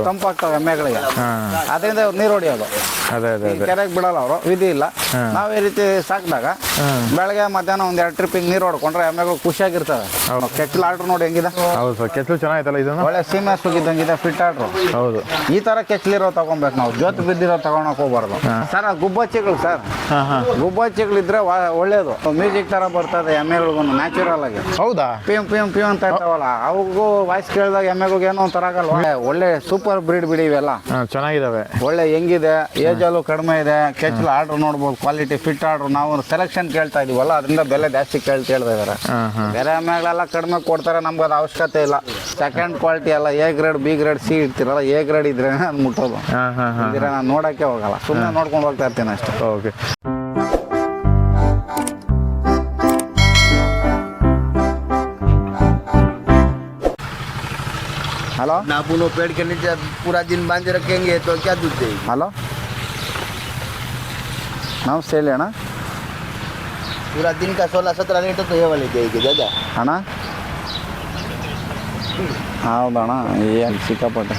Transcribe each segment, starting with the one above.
ತಂಪಾಗ್ತಾವೆ ಎಮ್ಮೆಗಳಿಗೆ, ಅದರಿಂದ ಅವ್ರು ನೀರು ಹೊಡಿಯೋದು. ಕೆರೆಗೆ ಬಿಡಲ್ಲ ಅವರು, ವಿಧಿ ಇಲ್ಲ. ನಾವು ಈ ರೀತಿ ಸಾಕಿದಾಗ ಬೆಳಗ್ಗೆ ಮಧ್ಯಾಹ್ನ ಒಂದ್ 2 ಟ್ರಿಪ್ ನೀರು ಹೊಡ್ಕೊಂಡ್ರೆ ಎಮ್ಮೆಗಳು ಖುಷಿಯಾಗಿರ್ತವೆ. ಕೆಚ್ಚಲು ಆರ್ಡ್ರ್ ನೋಡಿ ಹೆಂಗಿದೆ. ಹೌದು ಸರ್, ಕೆಚ್ಚಲು ಚೆನ್ನಾಗಿತ್ತಲ್ಲ, ಇದು ಒಳ್ಳೆ ಸೀಮೆ ಸುಗಿದ್ದಂಗಿದೆ, ಫಿಟ್ ಆರ್ಡ್ರು. ಹೌದು, ಈ ತರ ಕೆಚ್ಚಲಿರೋ ತಗೊಬೇಕು ನಾವು, ಜೊತೆ ಬಿದ್ದಿರೋ ತಗೊಳಕ್ ಹೋಗ್ಬಾರ್ದು ಸರ್. ಗುಬ್ಬಚ್ಚಿಗಳು ಸರ್, ಗುಬ್ಬಚ್ಚಿಗಳಿದ್ರೆ ಒಳ್ಳೇದು, ಮ್ಯೂಸಿಕ್ ತರ ಬರ್ತದೆ ಎಮ್ಮೆಗಳಿಗೂ ನ್ಯಾಚುರಲ್ ಆಗಿ. ಹೌದಾ? ಪಿಮ್ ಪಿಮ್ ಪಿಮ್ ಅಂತ ಇರ್ತಾವಲ್ಲ, ಅವಗೂ ವಾಯ್ಸ್ ಕೇಳಿದಾಗ ಎಮ್ಮೆಗಳಿಗೆ ಏನೋ ಒಂಥರ ಆಗಲ್ಲ. ಒಳ್ಳೆ ಸೂಪರ್ ಬ್ರೀಡ್ ಬಿಡಿ ಇವೆಲ್ಲ, ಚೆನ್ನಾಗಿದಾವೆ. ಒಳ್ಳೆ ಹೆಂಗಿದೆ, ಏಜಲ್ಲೂ ಕಡಿಮೆ ಇದೆ, ಕೆಚ್ಚಲು ಆರ್ಡ್ರ್ ನೋಡ್ಬೋದು, ಕ್ವಾಲಿಟಿ ಫಿಟ್ ಆರ್ಡ್ರ್. ನಾವು ಸೆಲೆಕ್ಷನ್ ಕೇಳ್ತಾ ಇದೀವಲ್ಲ, ಅದರಿಂದ ಬೆಲೆ ಜಾಸ್ತಿ ಕೇಳ್ತಾ ಇದಾರೆ. ಬೇರೆ ಎಮ್ಮೆಗಳೆಲ್ಲ ಕಡಿಮೆ ಕೊಡ್ತಾರೆ, ನಮ್ಗೆ ಅದು ಅವಶ್ಯಕತೆ ಇಲ್ಲ. ಸೆಕೆಂಡ್ ಕ್ವಾಲಿಟಿ ಎಲ್ಲ A grade, B grade, C ಇಡ್ತಿರಲ್ಲ, ಎ ಗ್ರೇಡ್ ಇದ್ರೆ ಅದು ಮುಟ್ಟೋದು. ನಾನು ನೋಡೋಕ್ಕೆ ಹೋಗಲ್ಲ, ಸುಮ್ಮನೆ ನೋಡ್ಕೊಂಡು ಹೋಗ್ತಾ ಇರ್ತೀನಿ ಅಷ್ಟೇ. ಓಕೆ. हेलो, नाखूनों पेड़ के नीचे पूरा दिन बांधे रखेंगे तो क्या दूध देगी? हेलो, नमस्ते अಣ್ಣ. पूरा दिन का 16-17 लीटर तो ये वाली देगी दादा. ಅಣ್ಣ ಹೌದಣ್ಣ, ಏನು ಸಿಕ್ಕಾಪಟ್ಟೆ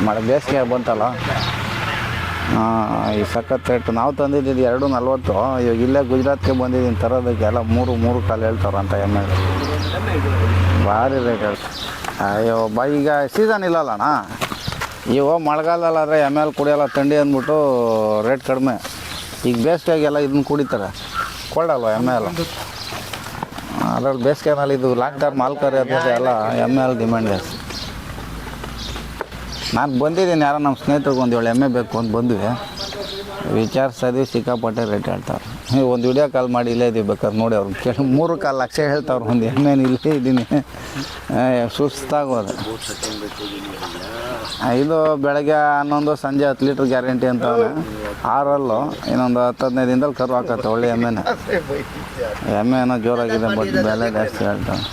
ಮಳೆ ಬೇಸಿಗೆ ಬಂತಲ್ಲ, ಈ ಸಖತ್ ರೇಟ್. ನಾವು ತಂದಿದ್ದು 240, ಇವಾಗ ಇಲ್ಲೇ ಗುಜರಾತ್ಗೆ ಬಂದಿದ್ದೀನಿ ತರೋದಕ್ಕೆಲ್ಲ 3 ಕಾಲು ಹೇಳ್ತಾರಂತ ಎಮ್ಮೆ. ಭಾರಿ ರೇಟ್ ಹೇಳ್ತಾರೆ. ಅಯ್ಯೋ ಈಗ ಸೀಸನ್ ಇಲ್ಲಲ್ಲ ಅಣ್ಣ, ಇವು ಮಳೆಗಾಲದಲ್ಲಾದರೆ ಎಮ್ಮೆ ಕುಡಿಯೋಲ್ಲ, ಥಂಡಿ ಅಂದ್ಬಿಟ್ಟು ರೇಟ್ ಕಡಿಮೆ. ಈಗ ಬೇಸಿಗೆಗೆಲ್ಲ ಇದನ್ನ ಕುಡಿತಾರೆ, ಕೊಳ್ಳಲ್ವ ಎಮ್ಮೆ ಎಲ್ಲ. ಅದ್ರಲ್ಲಿ ಬೇಸಿಗೆನಲ್ಲಿ ಇದು ಲಾಂಗ್ ಟರ್ಮ್ ಹಾಲು ಕರೆಯೋದು ಎಲ್ಲ ಎಮ್ಮೆ ಅಲ್ಲಿ ಡಿಮ್ಯಾಂಡ್ ಜಾಸ್ತಿ. ನಾನು ಬಂದಿದ್ದೀನಿ, ಯಾರೋ ನಮ್ಮ ಸ್ನೇಹಿತರಿಗೆ ಒಂದು 7 ಎಮ್ಮೆ ಬೇಕು ಅಂತ ಬಂದ್ವಿ, ವಿಚಾರಿಸೋದು ಸಿಕ್ಕಾಪಟ್ಟೆ ರೇಟ್ ಹೇಳ್ತಾರೆ. ನೀವು ಒಂದು ವಿಡಿಯೋ ಕಾಲ್ ಮಾಡಿ ಇಲ್ಲೇ ಇದ್ದೀವಿ, ಬೇಕಾದ್ರೆ ನೋಡಿ ಅವ್ರು ಕೇಳಿ. 3 ಲಕ್ಷ ಹೇಳ್ತಾವ್ರು ಒಂದು ಎಮ್ಮೆನ, ಇಲ್ಲೇ ಇದ್ದೀನಿ, ಸುಸ್ತಾಗೋದು. ಇದು ಬೆಳಗ್ಗೆ 11, ಸಂಜೆ 10 ಲೀಟ್ರ್ ಗ್ಯಾರಂಟಿ ಅಂತ. 6 ಇನ್ನೊಂದು 10-15 ದಿನದಲ್ಲಿ ಕರು ಹಾಕತ್ತೆ ಒಳ್ಳೆ ಎಮ್ಮೆನ. ಎಮ್ಮೆ ಏನೋ ಜೋರಾಗಿದೆ, ಬಟ್ ಬೆಲೆ ಜಾಸ್ತಿ ಹೇಳ್ತಾವೆ.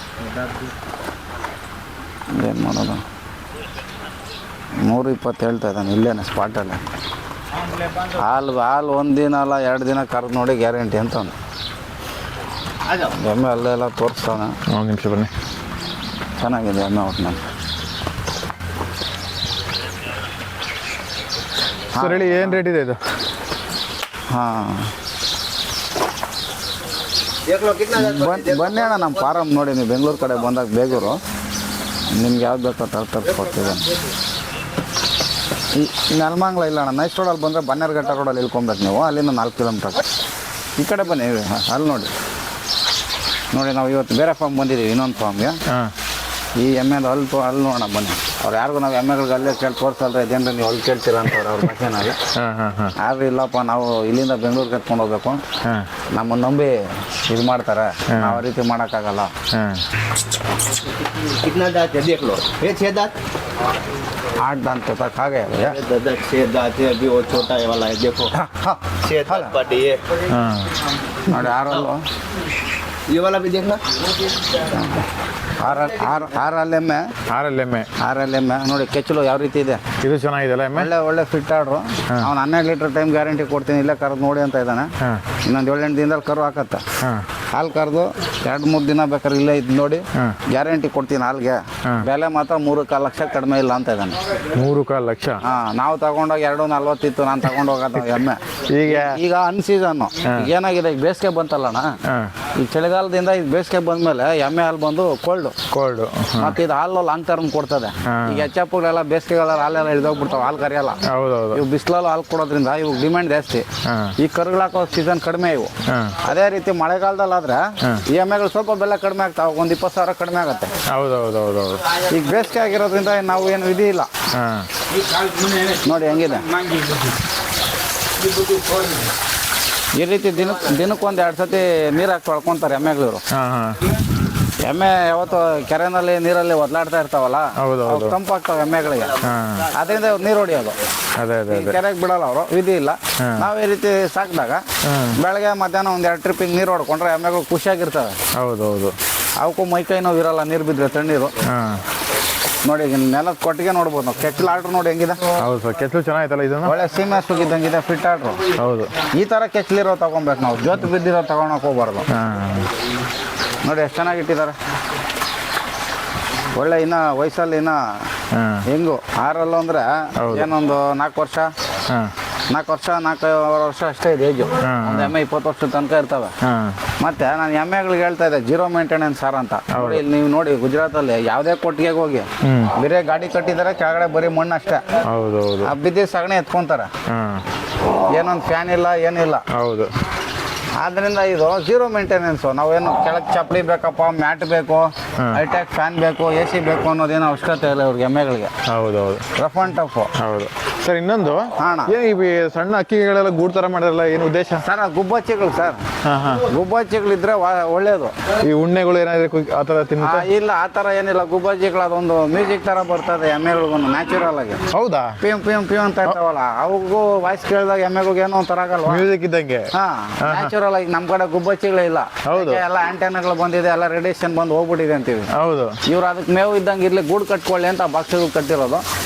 ಏನು ಮಾಡೋದು, 320 ಹೇಳ್ತಾ ಇದ್ದಾನೆ ಇಲ್ಲೇನೆ ಸ್ಪಾಟಲ್ಲೇ. ಹಾಲು 1 ದಿನ ಅಲ್ಲ 2 ದಿನ ಕರೆದು ನೋಡಿ ಗ್ಯಾರಂಟಿ ಅಂತ. ಎಮ್ಮೆ ಅಲ್ಲೆಲ್ಲ ತೋರಿಸ್ತಾನೆ. 1 ನಿಮಿಷ ಬನ್ನಿ. ಚೆನ್ನಾಗಿದೆ ಎಮ್ಮೆ ಒಟ್ಟಿನಲ್ಲಿ. ಸರ್ ಹೇಳಿ, ಏನು ರೇಟ್ ಇದೆ ಇದು? ಹಾಂ, ಬನ್ನಿ ಅಣ್ಣ ನಮ್ಮ ಫಾರಮ್ ನೋಡಿ. ನೀವು ಬೆಂಗಳೂರು ಕಡೆ ಬಂದಾಗ ಬೇಗೂರು, ನಿಮ್ಗೆ ಯಾವ್ದು ಬೇಕೋ ತರಿಸ್ಕೊಡ್ತಿದ್ದಾನೆ. ಈ ನೆಲಮಂಗ್ಲ ಇಲ್ಲ ಅಣ್ಣ, ನೈಸ್ ರೋಡಲ್ಲಿ ಬಂದರೆ ಬನ್ನೇರುಘಟ್ಟ ರೋಡಲ್ಲಿ ಇಳ್ಕೊಬೇಕು ನೀವು, ಅಲ್ಲಿಂದ 4 ಕಿಲೋಮೀಟರ್. ಈ ಕಡೆ ಬನ್ನಿ, ಅಲ್ಲಿ ನೋಡಿ. ನಾವು ಇವತ್ತು ಬೇರೆ ಫಾರ್ಮ್ ಬಂದಿದ್ದೀವಿ, ಇನ್ನೊಂದು ಫಾರ್ಮ್ಗೆ. ಈ ಎಮ್ಮೆದು ಅಲ್ಲಿ ನೋಡೋಣ ಬನ್ನಿ. ಅವ್ರು ಯಾರಿಗೂ ನಾವು ಎಮ್ಮೆಗಳಿಗೆ ಅಲ್ಲೇ ಕೇಳಿ ತೋರಿಸಲ್ರಿ, ಇದೇನು ನೀವು ಅಲ್ಲಿ ಕೇಳ್ತೀರ ಅಂತವ್ರು ಅವ್ರ ಭಾಷೆನಲ್ಲಿ. ಆದ್ರೆ ಇಲ್ಲಪ್ಪ, ನಾವು ಇಲ್ಲಿಂದ ಬೆಂಗಳೂರಿಗೆ ಕರ್ಕೊಂಡು ಹೋಗ್ಬೇಕು, ನಮ್ಮನ್ನು ನಂಬಿ ಇದು ಮಾಡ್ತಾರೆ, ನಾವು ಆ ರೀತಿ ಮಾಡೋಕ್ಕಾಗಲ್ಲ. कितना दांत है देख लो, ये 6 दांत, 8 दांत तक आ गया भैया. दादा 6 दांत है, अभी वो छोटा है वाला है देखो. 6 दांत बड़ी है. ನೋಡಿ 6 ये वाला भी देखना. 6 ಎಮ್ಮೆ. 6 ಎಮ್ಮೆ ನೋಡಿ, ಕೆಚ್ಚಲು ಯಾವ ರೀತಿ ಇದೆ. ಇದು ಚೆನ್ನಾಗಿದೆಲ್ಲ ಎಮ್ಮೆ, ಒಳ್ಳೆ ಫಿಟ್ ಆರ್ಡ್ರು. ಅವ್ನು 12 ಲೀಟರ್ ಟೈಮ್ ಗ್ಯಾರಂಟಿ ಕೊಡ್ತೀನಿ, ಇಲ್ಲೇ ಕರೆದು ನೋಡಿ ಅಂತ ಇದ್ದಾನೆ. ಇನ್ನೊಂದು 7-8 ದಿನದಲ್ಲಿ ಕರು ಹಾಕತ್ತೆ. ಹಾಲು ಕರೆದು 2-3 ದಿನ ಬೇಕಾದ್ರೆ ಇಲ್ಲೇ ಇದು ನೋಡಿ ಗ್ಯಾರಂಟಿ ಕೊಡ್ತೀನಿ ಹಾಲ್ಗೆ. ಬೆಲೆ ಮಾತ್ರ 3.25 ಲಕ್ಷ ಕಡಿಮೆ ಇಲ್ಲ ಅಂತ ಇದ್ದಾನೆ. 3.25 ಲಕ್ಷ? ಹಾಂ, ನಾವು ತಗೊಂಡೋಗಿ 240 ಇತ್ತು, ನಾನು ತಗೊಂಡೋಗೋದು ಎಮ್ಮೆ. ಈಗ ಅನ್ಸೀಸನ್ನು ಏನಾಗಿದೆ, ಈಗ ಬೇಸಿಗೆ ಬಂತಲ್ಲಣ್ಣ, ಈಗ ಚಳಿಗಾಲದಿಂದ ಈಗ ಬೇಸಿಗೆ ಬಂದಮೇಲೆ ಎಮ್ಮೆ ಹಾಲು ಬಂದು ಕೋಲ್ಡು. ಮತ್ತೆ ಇದು ಹಾಲು ಲಾಂಗ್ ಟರ್ಮ್ ಕೊಡ್ತದೆ. ಈಗ ಹೆಚ್ಚಪ್ಪಗಳೆಲ್ಲ ಬೇಸಿಗೆಗಳೆಲ್ಲ ಹಾಲೆಲ್ಲ ಇಳಿದೋಗ್ಬಿಡ್ತಾವೆ, ಹಾಲು ಕರಿಯಲ್ಲ. ಇವು ಬಿಸಿಲಲ್ಲಿ ಹಾಲು ಕೊಡೋದ್ರಿಂದ ಇವಾಗ ಡಿಮ್ಯಾಂಡ್ ಜಾಸ್ತಿ. ಈ ಕರುಗಳು ಹಾಕೋ ಸೀಸನ್ ಕಡಿಮೆ ಇವು. ಅದೇ ರೀತಿ ಮಳೆಗಾಲದಲ್ಲಿ ಆದ್ರೆ ಈ ಎಮ್ಮೆಗಳು ಸ್ವಲ್ಪ ಬೆಲೆ ಕಡಿಮೆ ಆಗ್ತಾವೆ, ಒಂದು 20,000 ಕಡಿಮೆ ಆಗುತ್ತೆ. ಈಗ ಬೇಸಿಗೆ ಆಗಿರೋದ್ರಿಂದ ನಾವು ಏನು ವಿಧಿ ಇಲ್ಲ. ನೋಡಿ ಹೆಂಗಿದೆ, ಈ ರೀತಿ ದಿನಕ್ಕೊಂದು 2 ಸತಿ ನೀರು ಹಾಕಿ ತೊಳ್ಕೊಂತಾರೆ ಎಮ್ಮೆಗಳು. ಎಮ್ಮೆ ಯಾವತ್ತು ಕೆರೆನಲ್ಲಿ ನೀರಲ್ಲಿ ಒದ್ಲಾಡ್ತಾ ಇರ್ತಾವಲ್ಲ, ತಂಪಾಗ್ತಾವೆ ಎಮ್ಮೆಗಳಿಗೆ, ಅದರಿಂದ ನೀರು ಹೊಡಿಯೋದು. ಕೆರೆಗೆ ಬಿಡಲ್ಲ ಅವರು, ವಿಧಿ ಇಲ್ಲ. ನಾವು ಈ ರೀತಿ ಸಾಕಿದಾಗ ಬೆಳಗ್ಗೆ ಮಧ್ಯಾಹ್ನ ಒಂದ್ 2 ಟ್ರಿಪ್ ನೀರು ಹೊಡ್ಕೊಂಡ್ರೆ ಎಮ್ಮೆಗಳು ಖುಷಿಯಾಗಿರ್ತವೆ. ಅವಕ್ಕೂ ಮೈಕೈ ನೋವು ಇರಲ್ಲ, ನೀರು ಬಿದ್ದರೆ ತಣ್ಣೀರು. ನೋಡಿ ನೆಲದ ಕೊಟ್ಟಿಗೆ ನೋಡ್ಬೋದು ನಾವು. ಕೆಚ್ಚಲು ಆರ್ಡ್ರ್ ನೋಡಿ ಹೆಂಗಿದೆ. ಕೆಚ್ಚಲು ಚೆನ್ನಾಗಿತ್ತಲ್ಲ, ಇದು ಒಳ್ಳೆ ಸೀಮೆ ಸುಗಿದ್ದಂಗಿದೆ, ಫಿಟ್ ಆರ್ಡ್ರು. ಈ ಥರ ಕೆಚ್ಚಲಿರೋ ತಗೊಬೇಕು ನಾವು, ಜೊತೆ ಬಿದ್ದಿರೋ ತಗೊಳಕ್ ಹೋಗ್ಬಾರ್ದು. ನೋಡಿ ಎಷ್ಟು ಚೆನ್ನಾಗಿಟ್ಟಿದ್ದಾರೆ. ಒಳ್ಳೆ ಇನ್ನ ವಯಸ್ಸಲ್ಲಿ ಇನ್ನ ಹಾಂ ಹೆಂಗು ಆರಲ್ಲು ಅಂದ್ರೆ ಏನೊಂದು 4 ವರ್ಷ ಹಾಂ 4 ವರ್ಷ ಅಷ್ಟೇ ಇದೆ ಏಜು. ಒಂದು ಎಮ್ಮೆ 20 ವರ್ಷದ ತನಕ ಇರ್ತವೆ. ಹಾಂ ಮತ್ತೆ ನಾನು ಎಮ್ಮೆಗಳಿಗೆ ಹೇಳ್ತಾ ಇದ್ದೆ ಜೀರೋ ಮೇಂಟೆನೆನ್ಸ್ ಸಾರ್ ಅಂತ. ನೋಡಿ ಇಲ್ಲಿ ನೀವು ನೋಡಿ ಗುಜರಾತಲ್ಲಿ ಯಾವುದೇ ಕೊಟ್ಟಿಗೆಗೆ ಹೋಗಿ ಬೇರೆ ಗಾಡಿ ಕಟ್ಟಿದ್ದಾರೆ, ಕೆಳಗಡೆ ಬರೀ ಮಣ್ಣು ಅಷ್ಟೇ. ಹೌದು ಹೌದು. ಆ ಬಿದ್ದಿ ಸಗಣಿ ಎತ್ಕೊಂತಾರೆ. ಹಾಂ ಏನೊಂದು ಫ್ಯಾನ್ ಇಲ್ಲ ಏನಿಲ್ಲ. ಹೌದು. ಆದ್ದರಿಂದ ಇದು ಜೀರೋ ಮೇಂಟೆನೆನ್ಸು. ನಾವೇನು ಕೆಳಗೆ ಚಪ್ಪಲಿ ಬೇಕಪ್ಪ, ಮ್ಯಾಟ್ ಬೇಕು, ಹೈಟೆಕ್ ಫ್ಯಾನ್ ಬೇಕು, AC ಬೇಕು ಅನ್ನೋದೇನು ಅವಶ್ಯಕತೆ ಇಲ್ಲ ಇವ್ರಿಗೆ ಎಮ್ಮೆಗಳಿಗೆ. ಹೌದು ಹೌದು. Rough and tough. ಹೌದು ಸರ್. ಇನ್ನೊಂದು ಅಣ್ಣ. ಏನು ಈ ಸಣ್ಣ ಅಕ್ಕಿಗಳೆಲ್ಲ ಗೂಡು ಥರ ಮಾಡಿರಲ್ಲ, ಏನು ಉದ್ದೇಶ? ಸರ್ ಗುಬ್ಬಚ್ಚಿಗಳು ಸರ್. ಹಾಂ ಹಾಂ. ಗುಬ್ಬಚ್ಚಿಗಳಿದ್ರೆ ಒಳ್ಳೇದು. ಈ ಉಣ್ಣೆಗಳು ಏನಾದ್ರು ಆ ಥರ ತಿನ್ನುತ್ತಾ? ಇಲ್ಲ ಆ ಥರ ಏನಿಲ್ಲ. ಗುಬ್ಬಚ್ಚಿಗಳು ಅದೊಂದು ಮ್ಯೂಸಿಕ್ ಥರ ಬರ್ತದೆ ಎಮ್ಮೆಗಳಿಗೂ ನ್ಯಾಚುರಲ್ ಆಗಿ. ಹೌದಾ? ಪಿಂ ಪಿಂ ಪಿಂ ಅಂತ ಇರ್ತಾವಲ್ಲ, ಅವಗೂ ವಾಯ್ಸ್ ಕೇಳಿದಾಗ ಎಮ್ಮೆಗಳಿಗೆ ಏನೋ ಒಂಥರ ಆಗಲ್ವಾ? ಮ್ಯೂಸಿಕ್ ಇದ್ದಂಗೆ. ಹಾಂ ನ್ಯಾಚುರಲ್ ಆಗಿ. ನಮ್ಮ ಕಡೆ ಗುಬ್ಬಚ್ಚಿಗಳೇ ಇಲ್ಲ. ಹೌದು. ಎಲ್ಲ ಆಂಟೆನಾಗಳು ಬಂದಿದೆ, ಎಲ್ಲ ರೇಡಿಯೇಷನ್ ಬಂದು ಹೋಗ್ಬಿಟ್ಟಿದೆ ಅಂತೀವಿ. ಹೌದು. ಇವ್ರು ಅದಕ್ಕೆ ಮೇವು ಇದ್ದಂಗೆ ಇರ್ಲಿ, ಗೂಡು ಕಟ್ಕೊಳ್ಳಿ ಅಂತ ಬಾಕ್ಸ್ಗಳು ಕಟ್ಟಿರೋದು.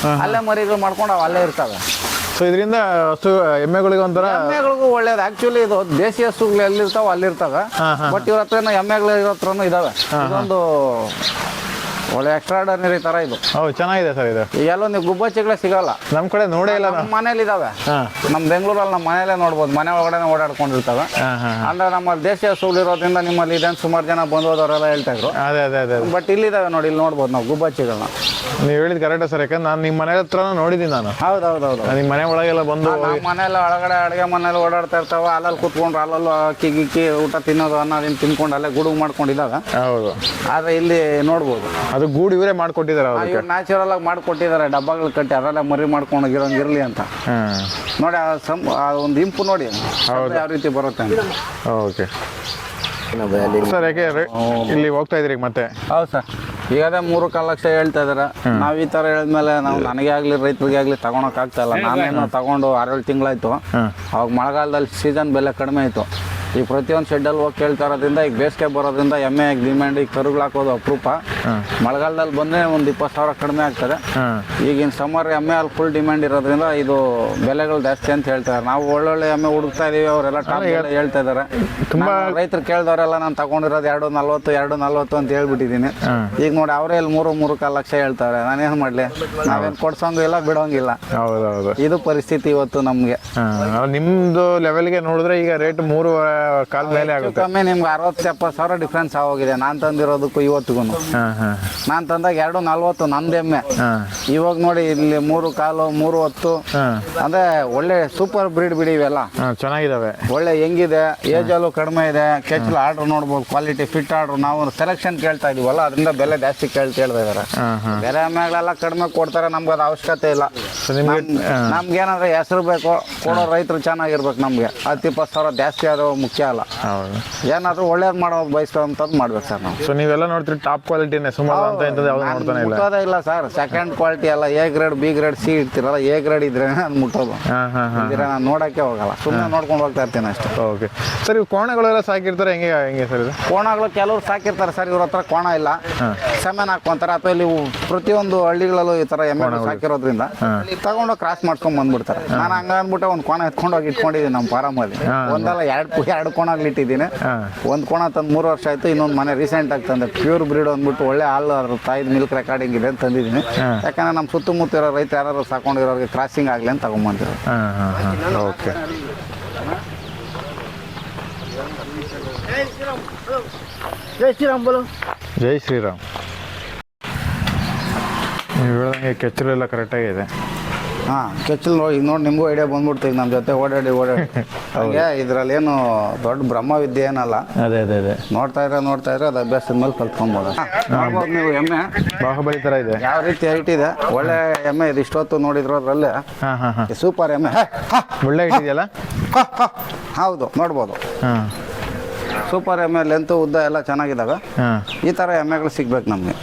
ಅಲ್ಲೇ ಮರಿಗಳು ಮಾಡ್ಕೊಂಡು ಅವು ಅಲ್ಲೇ ಇರ್ತವೆ. ಸೊ ಇದರಿಂದ ಹಸು ಎಮ್ಮೆಗಳಿಗೆ ಒಂಥರ ಎಮ್ಮೆಗಳಿಗೂ ಒಳ್ಳೇದು. ಆಕ್ಚುಲಿ ಇದು ದೇಸಿ ಹಸುಗಳು ಎಲ್ಲಿರ್ತಾವೆ ಅಲ್ಲಿರ್ತವೆ. ಬಟ್ ಇವ್ರ ಹತ್ರನೂ ಎಮ್ಮೆಗಳು ಇರೋ ಹತ್ರನೂ ಇದಾವೆ. ಇದೊಂದು ಒಳ್ಳೆ ಎಕ್ಸ್ಟ್ರಾಡರ್ನರಿ ತರ ಇದು. ಹೌದು ಚೆನ್ನಾಗಿದೆ ಸರ್ ಇದು. ಎಲ್ಲೋ ನೀವು ಗುಬ್ಬಚ್ಚಿಗಳೇ ಸಿಗಲ್ಲ ನಮ್ಮ ಕಡೆ ನೋಡೇ ಇಲ್ಲ. ನಮ್ಮ ಮನೇಲಿ ಇದಾವೆ. ನಮ್ಮ ಬೆಂಗಳೂರಲ್ಲಿ ನಮ್ಮ ಮನೇಲೆ ನೋಡ್ಬೋದು. ಮನೆ ಒಳಗಡೆ ಓಡಾಡ್ಕೊಂಡಿರ್ತವೆ. ಅಂದ್ರೆ ನಮ್ಮ ದೇಶಿ ಹಸುಗಳು ಇರೋದ್ರಿಂದ ನಿಮ್ಮಲ್ಲಿ ಇದೆ ಸುಮಾರು ಜನ ಬಂದು ಹೋದವರೆಲ್ಲ ಹೇಳ್ತಾ ಇದ್ರು. ಅದೇ ಅದೇ ಅದೇ. ಬಟ್ ಇಲ್ಲಿದ್ದಾವೆ ನೋಡಿ, ಇಲ್ಲಿ ನೋಡ್ಬೋದು ನಾವು ಗುಬ್ಬಚ್ಚಿಗಳನ್ನ. ನೀವು ಹೇಳಿದ್ ಕರೆಕ್ಟ್ ಸರ್. ಯಾಕಂದ್ರೆ ನಾನು ನಿಮ್ಮ ಮನೆ ಹತ್ರ ನೋಡಿದ್ದೀನಿ. ನಾನು ಹೌದೌದೌದು. ನಿಮ್ಮ ಮನೆ ಒಳಗೆಲ್ಲ ಬಂದು ನಮ್ಮ ಮನೆಯಲ್ಲ ಒಳಗಡೆ ಅಡುಗೆ ಮನೇಲಿ ಓಡಾಡ್ತಾ ಇರ್ತಾವ. ಅಲ್ಲಲ್ಲಿ ಕೂತ್ಕೊಂಡ್ರು ಅಲ್ಲಲ್ಲೂ ಅಕ್ಕಿ ಗಿಕ್ಕಿ ಊಟ ತಿನ್ನೋದು ಅನ್ನೋದನ್ನ ತಿನ್ಕೊಂಡು ಅಲ್ಲೇ ಗುಡುಗು ಮಾಡ್ಕೊಂಡಿದ್ದಾವೆ. ಹೌದು. ಆದ್ರೆ ಇಲ್ಲಿ ನೋಡ್ಬೋದು ಅದು ಗೂಡು ಇವರೇ ಮಾಡ್ಕೊಟ್ಟಿದ್ದಾರೆ. ಇವ್ರು ನ್ಯಾಚುರಲ್ ಆಗಿ ಮಾಡ್ಕೊಟ್ಟಿದ್ದಾರೆ. ಡಬ್ಬಗಳು ಕಟ್ಟಿ ಅದೆಲ್ಲ ಮರಿ ಮಾಡ್ಕೊಂಡಿರೋಂಗಿರ್ಲಿ ಅಂತ ನೋಡಿ. ಆ ಒಂದು ಇಂಪು ನೋಡಿ ಯಾವ ರೀತಿ ಬರುತ್ತೆ ಅಂತ. Okay sir. ಯಾಕೆ ಇಲ್ಲಿ ಹೋಗ್ತಾ ಇದ್ರಿ ಮತ್ತೆ? ಹೌದು ಸರ್. ಈಗ ಅದೇ 3-4 ಲಕ್ಷ ಹೇಳ್ತಾ ಇದಾರೆ. ನಾವು ಈ ಥರ ಹೇಳಿದ್ಮೇಲೆ ನಾವು ನನಗೆ ಆಗಲಿ ರೈತರಿಗೆ ಆಗಲಿ ತಗೊಳಕ್ ಆಗ್ತಾ ಇಲ್ಲ. ನಾನೇನು ತಗೊಂಡು 6-7 ತಿಂಗಳಾಯ್ತು. ಅವಾಗ ಮಳೆಗಾಲದಲ್ಲಿ ಸೀಸನ್ ಬೆಲೆ ಕಡಿಮೆ ಆಯಿತು. ಈಗ ಪ್ರತಿಯೊಂದು ಶೆಡ್ಡಲ್ಲಿ ಹೋಗಿ ಕೇಳ್ತಾ ಇರೋದ್ರಿಂದ ಈಗ ಬೇಸಿಗೆ ಬರೋದ್ರಿಂದ ಎಮ್ಮೆ ಡಿಮ್ಯಾಂಡ್. ಈಗ ಕರುಗಳು ಹಾಕೋದು ಅಪರೂಪ. ಮಳೆಗಾಲದಲ್ಲಿ ಬಂದರೆ ಒಂದು 20,000 ಕಡಿಮೆ ಆಗ್ತದೆ. ಈಗಿನ ಸಮ್ಮರ್ ಎಮ್ಮೆ ಅಲ್ಲಿ ಫುಲ್ ಡಿಮ್ಯಾಂಡ್ ಇರೋದ್ರಿಂದ ಇದು ಬೆಲೆಗಳು ಜಾಸ್ತಿ ಅಂತ ಹೇಳ್ತಾರೆ. ನಾವು ಒಳ್ಳೊಳ್ಳೆ ಎಮ್ಮೆ ಹುಡುಕ್ತಾ ಇದೀವಿ. ಅವರೆಲ್ಲ ಟಾಪ್ ಹೇಳ್ತಾ ಇದ್ದಾರೆ. ತುಂಬ ರೈತರು ಕೇಳಿದವರೆಲ್ಲ ನಾನು ತಗೊಂಡಿರೋದು 240 ಅಂತ ಹೇಳ್ಬಿಟ್ಟಿದ್ದೀನಿ. ಈಗ ನೋಡಿ ಅವರೇ ಇಲ್ಲಿ 3-3.25 ಲಕ್ಷ ಹೇಳ್ತಾರೆ. ನಾನೇನು ಮಾಡಲಿ? ನಾವೇನು ಕೊಡ್ಸೋಂಗೂ ಇಲ್ಲ, ಬಿಡೋಂಗಿಲ್ಲ. ಹೌದೌದು. ಇದು ಪರಿಸ್ಥಿತಿ ಇವತ್ತು ನಮಗೆ. ನಿಮ್ಮದು ಲೆವೆಲ್ಗೆ ನೋಡಿದ್ರೆ ಈಗ ರೇಟ್ 3.25 ಮೇಲೆ ಆಗುತ್ತೆ. ಕಮ್ಮಿ ನಿಮ್ಗೆ 60-70 ಸಾವಿರ ಡಿಫ್ರೆನ್ಸ್ ಆಗೋಗಿದೆ. ನಾನು ತಂದಿರೋದಕ್ಕೂ ಇವತ್ತಿಗೂ. ನಾನು ತಂದಾಗ 240 ನಂದು ಎಮ್ಮೆ. ಇವಾಗ ನೋಡಿ ಇಲ್ಲಿ 3.25 3.10. ಅಂದ್ರೆ ಒಳ್ಳೆ ಸೂಪರ್ ಬ್ರೀಡ್ ಬಿಡಿ ಇವೆಲ್ಲ. ಚೆನ್ನಾಗಿದಾವೆ. ಒಳ್ಳೆ ಹೆಂಗಿದೆ, ಏಜಲ್ಲೂ ಕಡಿಮೆ ಇದೆ. ಕೆಚ್ಚಲು ಆರ್ಡರ್ ನೋಡ್ಬೋದು, ಕ್ವಾಲಿಟಿ ಫಿಟ್ ಆರ್ಡರ್. ನಾವು ಸೆಲೆಕ್ಷನ್ ಕೇಳ್ತಾ ಇದೀವಲ್ಲ, ಅದರಿಂದ ಬೆಲೆ ಜಾಸ್ತಿ ಹೇಳ್ತಾ ಇದಾರೆ. ಬೇರೆ ಎಮ್ಮೆಗಳೆಲ್ಲ ಕಡಿಮೆ ಕೊಡ್ತಾರೆ, ನಮ್ಗೆ ಅದು ಅವಶ್ಯಕತೆ ಇಲ್ಲ. ನಮ್ಗೇನಂದ್ರೆ ಹೆಸರು ಬೇಕು, ಕೊಡೋ ರೈತರು ಚೆನ್ನಾಗಿರ್ಬೇಕು. ನಮ್ಗೆ 10-20 ಸಾವಿರ ಜಾಸ್ತಿ ಆದ್ರೂ ಮುಖ್ಯ ಅಲ್ಲ. ಏನಾದ್ರೂ ಒಳ್ಳೇದು ಮಾಡೋದು ಬಯಸ್ತಂತದ್ದು ಮಾಡ್ಬೇಕು ಸರ್ ನಾವು. ಸೊ ನೀವೆಲ್ಲ ನೋಡ್ತೀರಿ ಟಾಪ್ ಕ್ವಾಲಿಟಿನೇ, ಸುಮಾರು ಅಂತ ಇಂಥದ್ದು ಯಾವ್ದು ನೋಡ್ತಾನೆ ಇಲ್ಲ. ಮುಟ್ಟೋದೇ ಇಲ್ಲ ಸರ್. ಸೆಕೆಂಡ್ ಕ್ವಾಲಿಟಿ ಎಲ್ಲ A grade B grade C ಇಡ್ತಿರಲ್ಲ, A grade ಇದ್ರೆ ಅದು ಮುಟ್ಟೋದು. ನಾನು ನೋಡಕ್ಕೆ ಹೋಗಲ್ಲ, ಸುಮ್ಮನೆ ನೋಡ್ಕೊಂಡು ಹೋಗ್ತಾ ಇರ್ತೀನಿ ಅಷ್ಟೇ. Okay sir. ಇವು ಕೋಣಗಳೆಲ್ಲ ಸಾಕಿರ್ತಾರೆ, ಹೆಂಗೆ ಸರ್ ಇದು? ಕೋಣಗಳು ಕೆಲವ್ರು ಸಾಕಿರ್ತಾರೆ ಸರ್. ಇವ್ರ ಹತ್ರ ಕೋಣ ಇಲ್ಲ, ಸೆಮೆನ್ ಹಾಕೊಂತಾರೆ. ಅಥವಾ ಇಲ್ಲಿ ಪ್ರತಿಯೊಂದು ಹಳ್ಳಿಗಳಲ್ಲೂ ಈ ತರ ಎಮ್ಮೆ ಸಾಕಿರೋದ್ರಿಂದ ತಗೊಂಡು ಕ್ರಾಸ್ ಮಾಡ್ಕೊಂಡ್ ಬಂದ್ಬಿಡ್ತಾರೆ. ನಾನು ಹಂಗ ಅಂದ್ಬಿಟ್ಟೆ ಒಂದು ಕೋಣ ಎತ್ಕೊಂಡು ಹೋಗಿ ಇಟ್ಕೊಂಡಿದ್ದೀನಿ ನಮ್ಮ ಫಾರಮಲ್ಲಿ. ಒಂದಲ್ಲ ಎರಡು ಕೋಣಗಳು ಇಟ್ಟಿದ್ದೀನಿ. ಒಂದು ಕೋಣ ತಂದು 3 ವರ್ಷ ಆಯ್ತು. ಇನ್ನೊಂದು ಮನೆ ರೀಸೆಂಟ್ ಆಗಿ ತಂದೆ. ಪ್ಯೂರ್ ಬ್ರೀಡ್ ಅಂದ್ಬಿಟ್ಟು ಒಳ್ಳೆ ಹಾಲು, ಅದ್ರ ತಾಯಿದ ಮಿಲ್ಕ್ ರೆಕಾರ್ಡಿಂಗ್ ಇದೆ ಅಂತ ತಂದಿದ್ದೀನಿ. ಯಾಕಂದ್ರೆ ನಮ್ಮ ಸುತ್ತಮುತ್ತ ಇರೋ ರೈತ ಯಾರು ಸಾಕೊಂಡಿರೋರಿಗೆ ಕ್ರಾಸಿಂಗ್ ಆಗಲಿ ಅಂತ ತಗೊಂಡ್ಬಂದಿರೋ. ಓಕೆ. ಜೈ ಶ್ರೀರಾಮ್ ಬೋಲು. ಜೈ ಶ್ರೀರಾಮ್. ನೀವು ಹೇಳ್ದಂಗೆ ಕೆಚ್ಚಲು ಎಲ್ಲ ಕರೆಕ್ಟಾಗಿದೆ. ಕೆಚ್ಚಲು ಈಗ ನೋಡಿ ನಿಮಗೂ ಐಡಿಯಾ ಬಂದ್ಬಿಡ್ತು. ಈಗ ನಮ್ಮ ಜೊತೆ ಓಡಾಡಿ ಹಾಗೆ ಇದರಲ್ಲಿ ಏನು ದೊಡ್ಡ ಬ್ರಹ್ಮವಿದ್ಯೆ ಏನಲ್ಲ. ಅದೇ ನೋಡ್ತಾ ಇದ್ರೆ ಅದು ಅಭ್ಯಾಸದ ಮೇಲೆ ಕಲ್ತ್ಕೊಬೋದು. ನೋಡ್ಬೋದು ನೀವು ಎಮ್ಮೆ ಬಾಹುಬಲಿ ಥರ ಇದೆ. ಯಾವ ರೀತಿ ಹೈಟ್ ಇದೆ. ಒಳ್ಳೆ ಎಮ್ಮೆ ಇದು. ಇಷ್ಟೊತ್ತು ನೋಡಿದ್ರು ಅದರಲ್ಲೇ ಸೂಪರ್ ಎಮ್ಮೆ. ಒಳ್ಳೆ ಹೈಟ್ ಇದೆಯಲ್ಲ. ಹೌದು ನೋಡ್ಬೋದು. ಸೂಪರ್ ಎಮ್ಮೆ ಲೆಂತ್ ಉದ್ದ ಎಲ್ಲ ಚೆನ್ನಾಗಿದ್ದಾವೆ. ಈ ಥರ ಎಮ್ಮೆಗಳು ಸಿಗ್ಬೇಕು ನಮಗೆ.